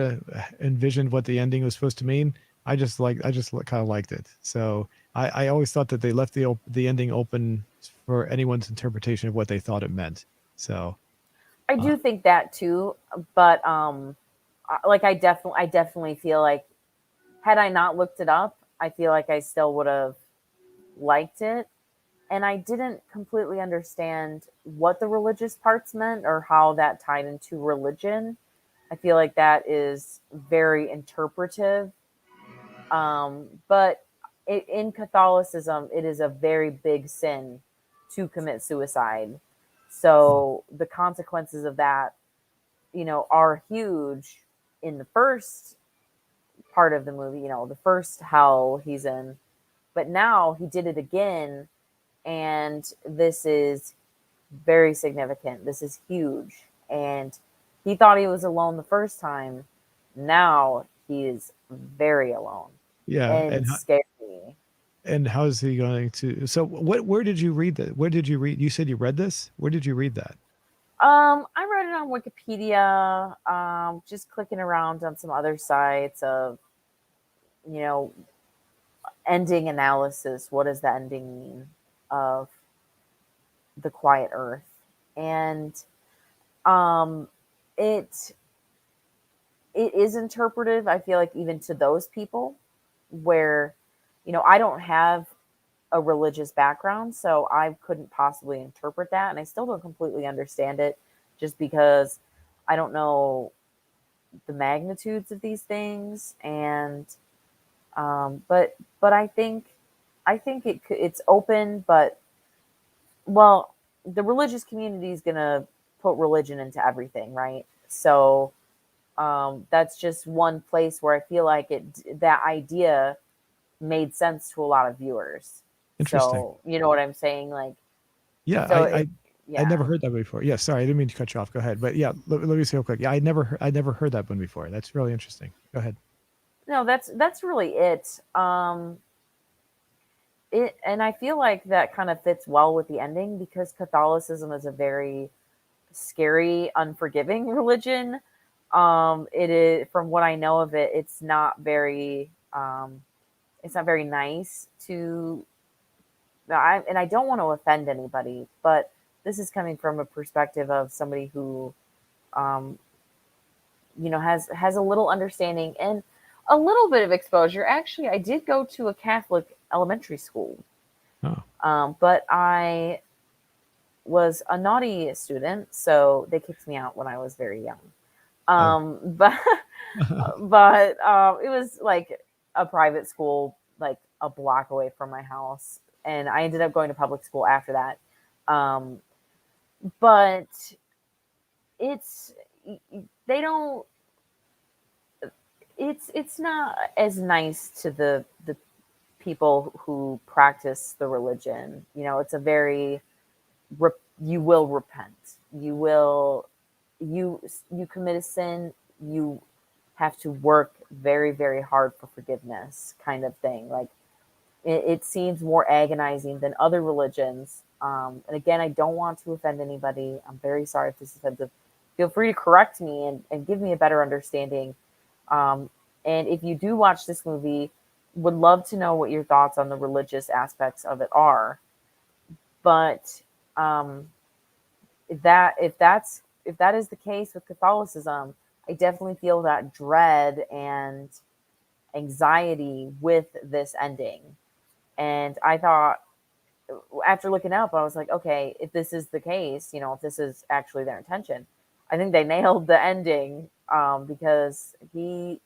envisioned what the ending was supposed to mean. I just kind of liked it. So I always thought that they left the ending open for anyone's interpretation of what they thought it meant. So I uh, do think that too, but like I definitely feel like had I not looked it up, I feel like I still would have liked it. And I didn't completely understand what the religious parts meant or how that tied into religion. I feel like that is very interpretive. But in Catholicism, it is a very big sin to commit suicide. So the consequences of that, are huge in the first part of the movie, the first hell he's in. But now he did it again, and this is very significant. This is huge. And he thought he was alone the first time. Now he is very alone Yeah, and scary. and how is he going to? So what? Where did you read that? Where did you read? You said you read this. Where did you read that? I read it on Wikipedia, just clicking around on some other sites of, you know, ending analysis. What does the ending mean of the Quiet Earth? And um, it it is interpretive. I feel like even to those people, where, I don't have a religious background, so I couldn't possibly interpret that, and I still don't completely understand it, just because I don't know the magnitudes of these things. And but I think it's open, but well, the religious community is gonna put religion into everything, right? So that's just one place where I feel like that idea made sense to a lot of viewers. Interesting. So you know what I'm saying, like, Yeah, so I yeah. never heard that before. Yeah, sorry, I didn't mean to cut you off. Go ahead. But yeah, let me say real quick. Yeah, I never heard that one before. That's really interesting. Go ahead. No, that's really it. And I feel like that kind of fits well with the ending, because Catholicism is a very scary, unforgiving religion. It is, from what I know of it, it's not very nice to. And I don't want to offend anybody, but this is coming from a perspective of somebody who, um, has a little understanding and a little bit of exposure. Actually, I did go to a Catholic elementary school, Oh, but I was a naughty student, so they kicked me out when I was very young. oh, But but it was like a private school, like a block away from my house, and I ended up going to public school after that. Um, but it's they don't. It's not as nice to the people who practice the religion. It's a very you will repent. You will you commit a sin. You have to work very, very hard for forgiveness, kind of thing. Like, it seems more agonizing than other religions. And again, I don't want to offend anybody. I'm very sorry if this is offensive. Feel free to correct me and give me a better understanding. Um, and if you do watch this movie, would love to know what your thoughts on the religious aspects of it are. But um, if that is the case with Catholicism, I definitely feel that dread and anxiety with this ending. And I thought, after looking up, I was like, okay, if this is the case, if this is actually their intention, I think they nailed the ending, because he's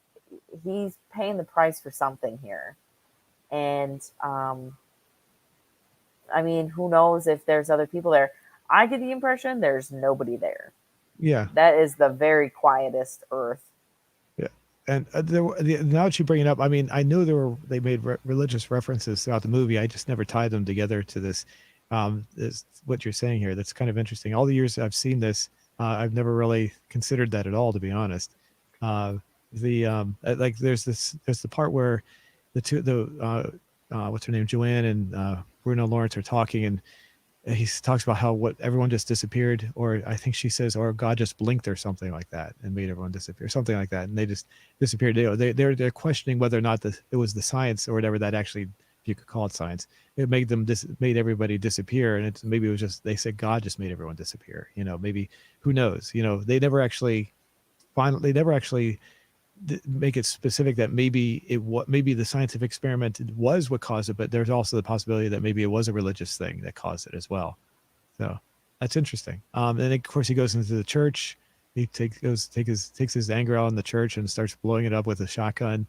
paying the price for something here. And I mean, who knows if there's other people there? I get the impression there's nobody there. yeah, That is the very quietest earth. yeah. And now that you bring it up, I mean, I knew they made religious references throughout the movie. I just never tied them together to this. Is what you're saying here. That's kind of interesting. All the years I've seen this, I've never really considered that at all, to be honest. Uh, like there's the part where what's her name, Joanne and Bruno Lawrence are talking, and he talks about how what everyone just disappeared, or I think she says, or God just blinked or something like that and made everyone disappear, something like that, and they just disappeared. They're questioning whether or not it was the science or whatever that actually, if you could call it science, it made everybody disappear, and maybe it was just they said God just made everyone disappear. Maybe, who knows? They never actually finally, they never actually make it specific that maybe maybe the scientific experiment was what caused it, but there's also the possibility that maybe it was a religious thing that caused it as well. So that's interesting. And of course he goes into the church. He takes his anger out on the church and starts blowing it up with a shotgun.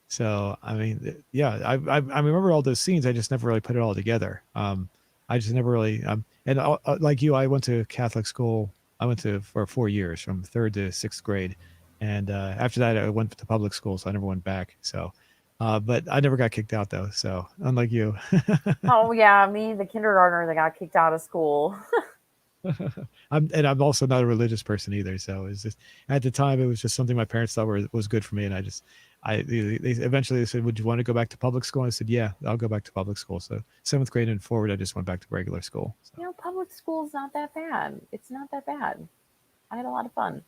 So I mean, yeah, I remember all those scenes. I just never really put it all together. I just never really and like you, I went to Catholic school. I went to for 4 years from third to sixth grade, and after that I went to public school, so I never went back. So, but I never got kicked out though. So unlike you. Oh yeah, me, the kindergartner that got kicked out of school. I'm also not a religious person either. So it's just at the time it was just something my parents thought was good for me, and they eventually they said, "Would you want to go back to public school?" And I said, "Yeah, I'll go back to public school." So seventh grade and forward, I just went back to regular school. So. You know, public school's not that bad. It's not that bad. I had a lot of fun.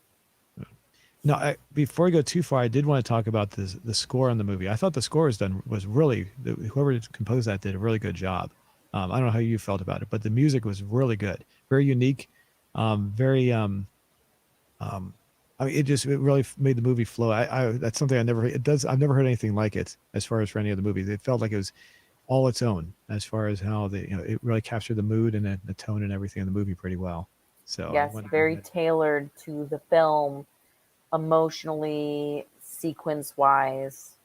Now, before we go too far, I did want to talk about the score on the movie. I thought the score was really whoever composed that did a really good job. I don't know how you felt about it, but the music was really good, very unique, very. I mean, it really made the movie flow. That's something I've never heard anything like it as far as for any other movies. It felt like it was all its own as far as how it really captured the mood and the tone and everything in the movie pretty well. So yes, very tailored to the film, emotionally, sequence wise,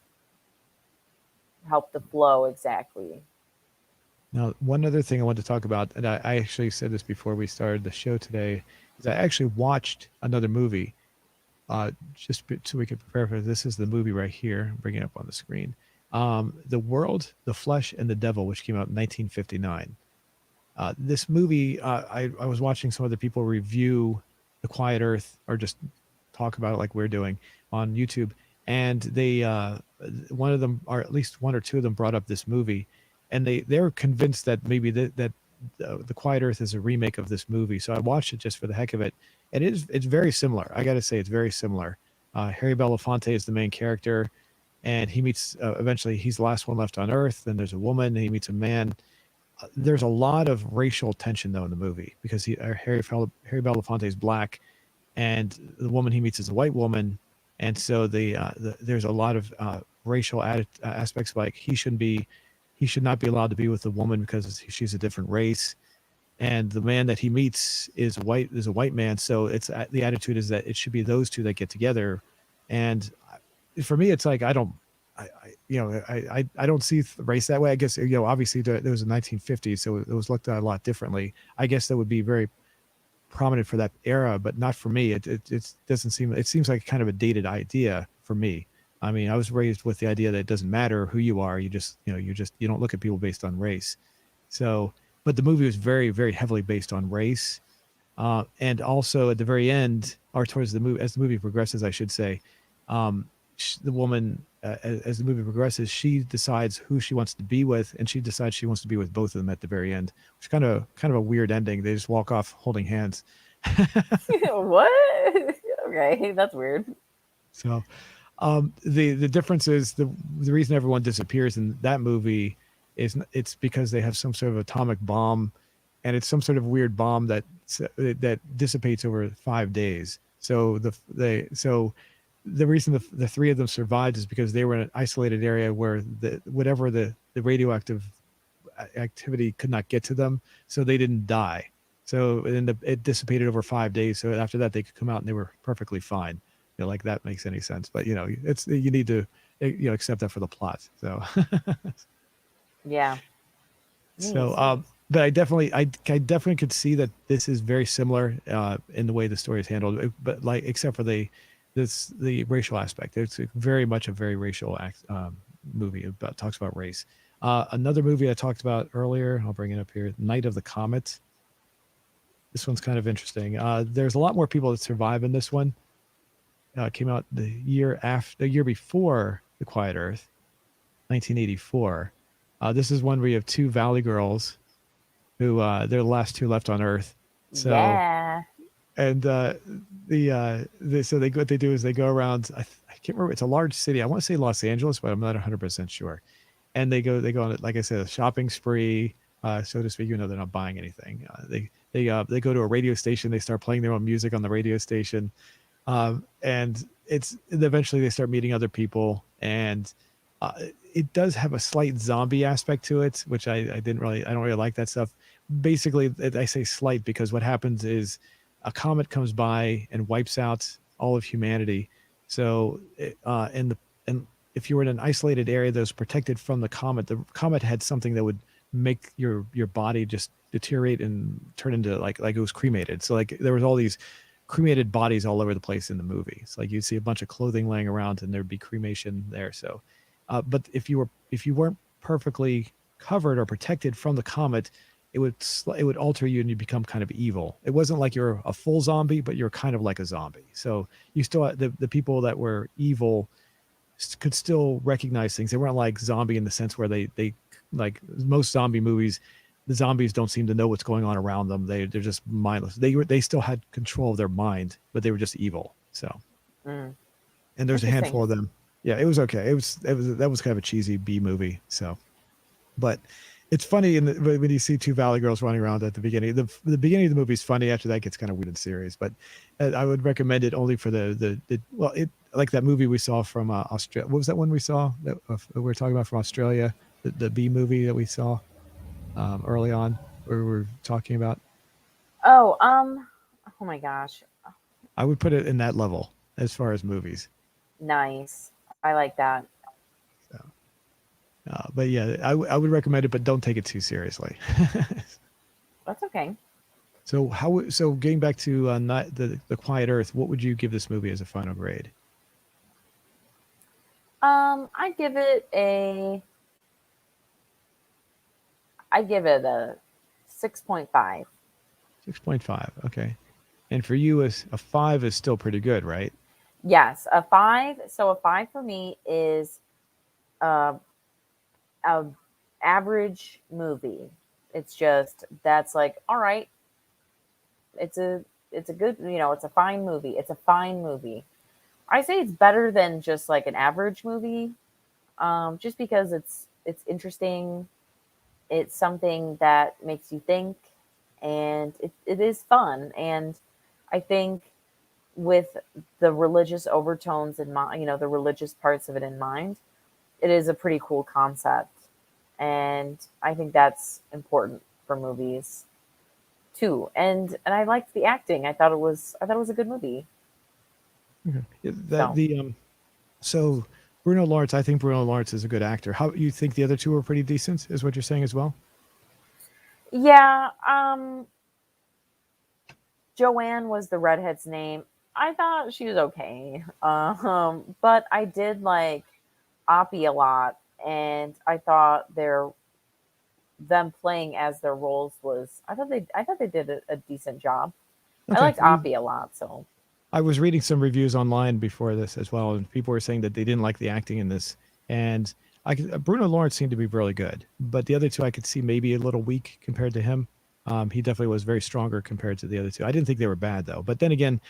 helped the flow exactly. Now, one other thing I want to talk about, and I actually said this before we started the show today, is I actually watched another movie, just so we could prepare for this. Is the movie right here? I'm bringing it up on the screen. The World, the Flesh, and the Devil, which came out in 1959. This movie, I was watching some other people review The Quiet Earth, or just talk about it like we're doing on YouTube, and they one of them, or at least one or two of them, brought up this movie, and they're convinced that maybe The Quiet Earth is a remake of this movie. So I watched it just for the heck of it, and it's very similar. I got to say, it's very similar. Harry Belafonte is the main character, and he meets eventually he's the last one left on Earth. Then there's a woman, and he meets a man. There's a lot of racial tension though in the movie because Harry Belafonte is black, and the woman he meets is a white woman, and so there's a lot of racial aspects, like he should not be allowed to be with the woman because she's a different race, and the man that he meets is a white man, so it's the attitude is that it should be those two that get together. And for me, it's like I don't see race that way. I guess obviously there was a 1950s, so it was looked at a lot differently. I guess that would be very prominent for that era, but not for me. It doesn't seem. It seems like kind of a dated idea for me. I mean, I was raised with the idea that it doesn't matter who you are. You just you don't look at people based on race. So, but the movie was very, very heavily based on race, and also at the very end, or towards the movie, as the movie progresses, I should say, the woman, as the movie progresses, she decides who she wants to be with, and she decides she wants to be with both of them at the very end, which is kind of a weird ending. They just walk off holding hands. What? Okay, that's weird. So, the difference is the reason everyone disappears in that movie is it's because they have some sort of atomic bomb, and it's some sort of weird bomb that dissipates over 5 days. So the reason the three of them survived is because they were in an isolated area where whatever the radioactive activity could not get to them, so they didn't die. So it dissipated over 5 days. So after that, they could come out and they were perfectly fine. Like that makes any sense, but it's you need to accept that for the plot. So yeah. So but I definitely could see that this is very similar in the way the story is handled, but like except for the racial aspect. It's very much a very racial movie talks about race. Another movie I talked about earlier, I'll bring it up here, Night of the Comet. This one's kind of interesting. There's a lot more people that survive in this one. Came out the year before The Quiet Earth, 1984. This is one where you have two Valley girls who they're the last two left on Earth. So, yeah. And what they do is they go around. I can't remember. It's a large city. I want to say Los Angeles, but I'm not 100% sure. And they go on, like I said, a shopping spree, so to speak. They're not buying anything. They go to a radio station. They start playing their own music on the radio station. And it's eventually they start meeting other people, and uh, it does have a slight zombie aspect to it, which I don't really like that stuff. Basically, I say slight because what happens is a comet comes by and wipes out all of humanity. So, and if you were in an isolated area that was protected from the comet had something that would make your body just deteriorate and turn into like it was cremated. So like there was all these cremated bodies all over the place in the movie. It's like you'd see a bunch of clothing laying around and there'd be cremation there. So, but if you weren't perfectly covered or protected from the comet, it would alter you and you become kind of evil. It wasn't like you're a full zombie, but you're kind of like a zombie. So you still the people that were evil could still recognize things. They weren't like zombie in the sense where they like most zombie movies, the zombies don't seem to know what's going on around them. They're just mindless. They still had control of their mind, but they were just evil. So, Mm. and there's a Interesting. handful of them. Yeah, it was okay. It was that was kind of a cheesy B movie. So, but it's funny when you see two Valley girls running around at the beginning. The beginning of the movie is funny. After that, it gets kind of weird and serious. But I would recommend it only for the well, it like that movie we saw from Australia. What was that one we saw that we were talking about from Australia? The B movie that we saw early on, where we were talking about. Oh, oh my gosh. I would put it in that level as far as movies. Nice. I like that. So, but yeah, I would recommend it, but don't take it too seriously. That's okay. So getting back to not the Quiet Earth, what would you give this movie as a final grade? I'd give it a 6.5. 6.5. Okay. And for you, a 5 is still pretty good, right? Yes, a 5. So a 5 for me is uh, a average movie. It's just that's like all right. It's a good, it's a fine movie. It's a fine movie. I say it's better than just like an average movie. Just because it's interesting. It's something that makes you think, and it is fun. And I think with the religious overtones in mind, the religious parts of it in mind, it is a pretty cool concept. And I think that's important for movies too. And I liked the acting. I thought it was a good movie. Okay. Yeah, that So the so Bruno Lawrence, I think Bruno Lawrence is a good actor. How you think the other two were pretty decent, is what you're saying as well? yeah, Joanne was the redhead's name. I thought she was okay. But I did like Oppie a lot, and I thought them playing as their roles was. I thought they did a decent job. I Okay. liked Oppie a lot, so I was reading some reviews online before this as well, and people were saying that they didn't like the acting in this. And Bruno Lawrence seemed to be really good, but the other two I could see maybe a little weak compared to him. He definitely was very stronger compared to the other two. I didn't think they were bad though. But then again,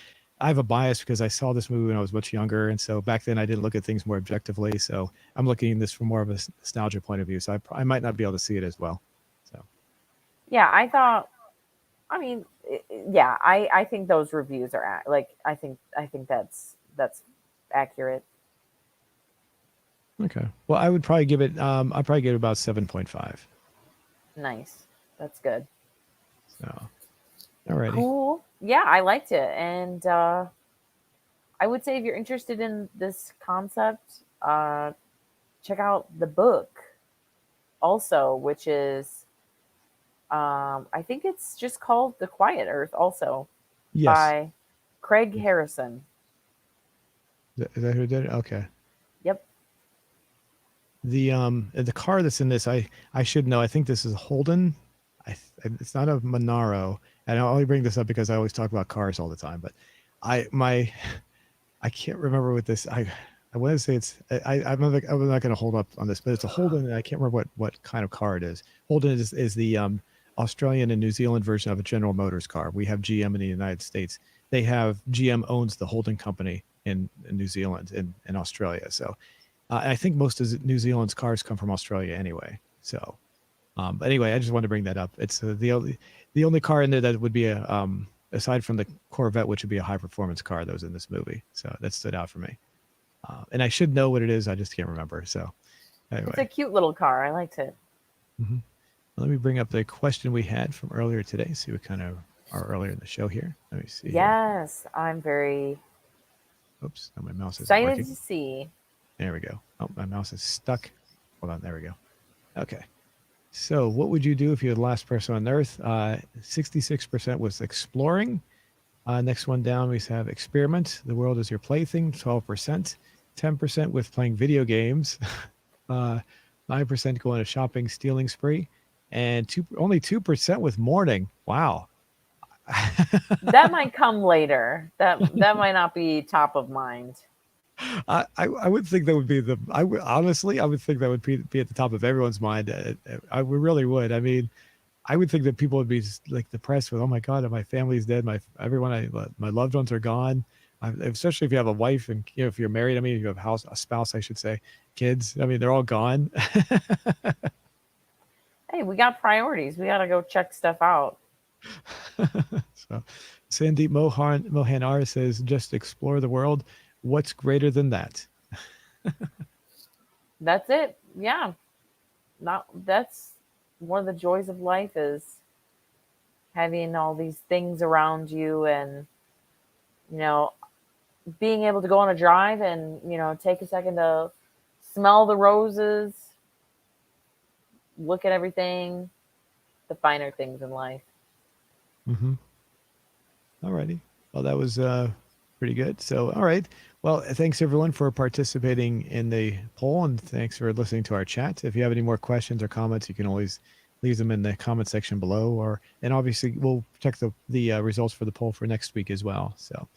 I have a bias because I saw this movie when I was much younger, and so back then I didn't look at things more objectively. So I'm looking at this from more of a nostalgia point of view. So I might not be able to see it as well. So yeah, I thought. I mean, yeah, I think those reviews are like I think that's accurate. okay, well I would probably give it. I'd probably give it about 7.5. Nice, that's good. So alrighty. Cool. Yeah, I liked it, and I would say if you're interested in this concept, check out the book also, which is I think it's just called The Quiet Earth, also Yes. by Craig Harrison. Is that who did it? Okay. Yep. The car that's in this, I should know. I think this is a Holden. It's not a Monaro, and I only bring this up because I always talk about cars all the time. But I my I can't remember what this. I want to say it's. I'm not going to hold up on this, but it's a Holden, and I can't remember what kind of car it is. Holden is the Australian and New Zealand version of a General Motors car. We have GM in the United States. They have GM owns the Holden company in New Zealand and Australia. So I think most of New Zealand's cars come from Australia anyway. So, but anyway, I just wanted to bring that up. It's the only car in there that would be a aside from the Corvette, which would be a high performance car that was in this movie. So that stood out for me. And I should know what it is. I just can't remember. So It's a anyway, cute little car. I liked it. hmm let me bring up the question we had from earlier today. See what kind of are earlier in the show here. Let me see here. Yes, I'm very Oops, no, my mouse isn't excited working. to see. There we go. Oh, my mouse is stuck. Hold on. There we go. Okay. So, what would you do if you were the last person on Earth? 66% was exploring. Next one down, we have experiment. The world is your plaything, 12%. 10% with playing video games. uh, 9% go on a shopping, stealing spree. And only 2% with mourning. Wow. That might come later. That might not be top of mind. I would think that would be honestly, I would think that would be at the top of everyone's mind. I really would. I mean, I would think that people would be like depressed with, oh my God, my family's dead. My loved ones are gone. Especially if you have a wife and, if you're married, I mean, if you have a spouse, I should say, kids. I mean, they're all gone. Hey, we got priorities. We got to go check stuff out. So Sandeep Mohan R says, just explore the world. What's greater than that? That's it. Yeah. Not that's one of the joys of life is having all these things around you and you know being able to go on a drive and take a second to smell the roses, look at everything, the finer things in life. Mm-hmm. All righty. Well, that was pretty good. So, all right. Well, thanks everyone for participating in the poll, and thanks for listening to our chat. If you have any more questions or comments, you can always leave them in the comment section below, and obviously we'll check the results for the poll for next week as well. So, all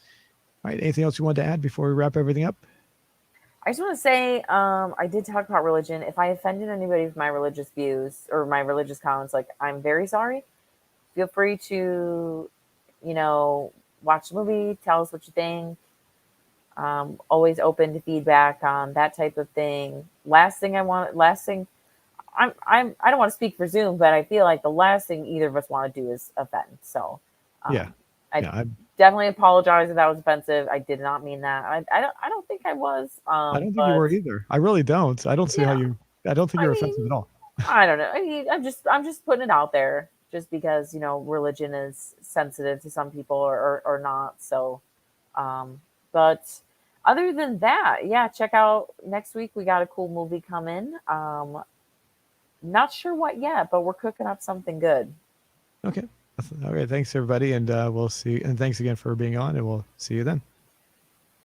right. Anything else you want to add before we wrap everything up? I just want to say, I did talk about religion. If I offended anybody with my religious views or my religious comments, like, I'm very sorry. Feel free to, watch the movie, tell us what you think. Always open to feedback on that type of thing. I don't want to speak for Zoom, but I feel like the last thing either of us want to do is offend. So, Yeah. I definitely apologize if that was offensive. I did not mean that. I don't think I was. I don't think you But were either. I really don't. I don't see how yeah, you. I don't think I you're mean, offensive at all. I don't know. I mean, I'm just putting it out there, just because religion is sensitive to some people or not. So, but other than that, yeah, check out next week. We got a cool movie coming. Not sure what yet, but we're cooking up something good. Okay. All right. Thanks everybody, and we'll see. And thanks again for being on, and we'll see you then.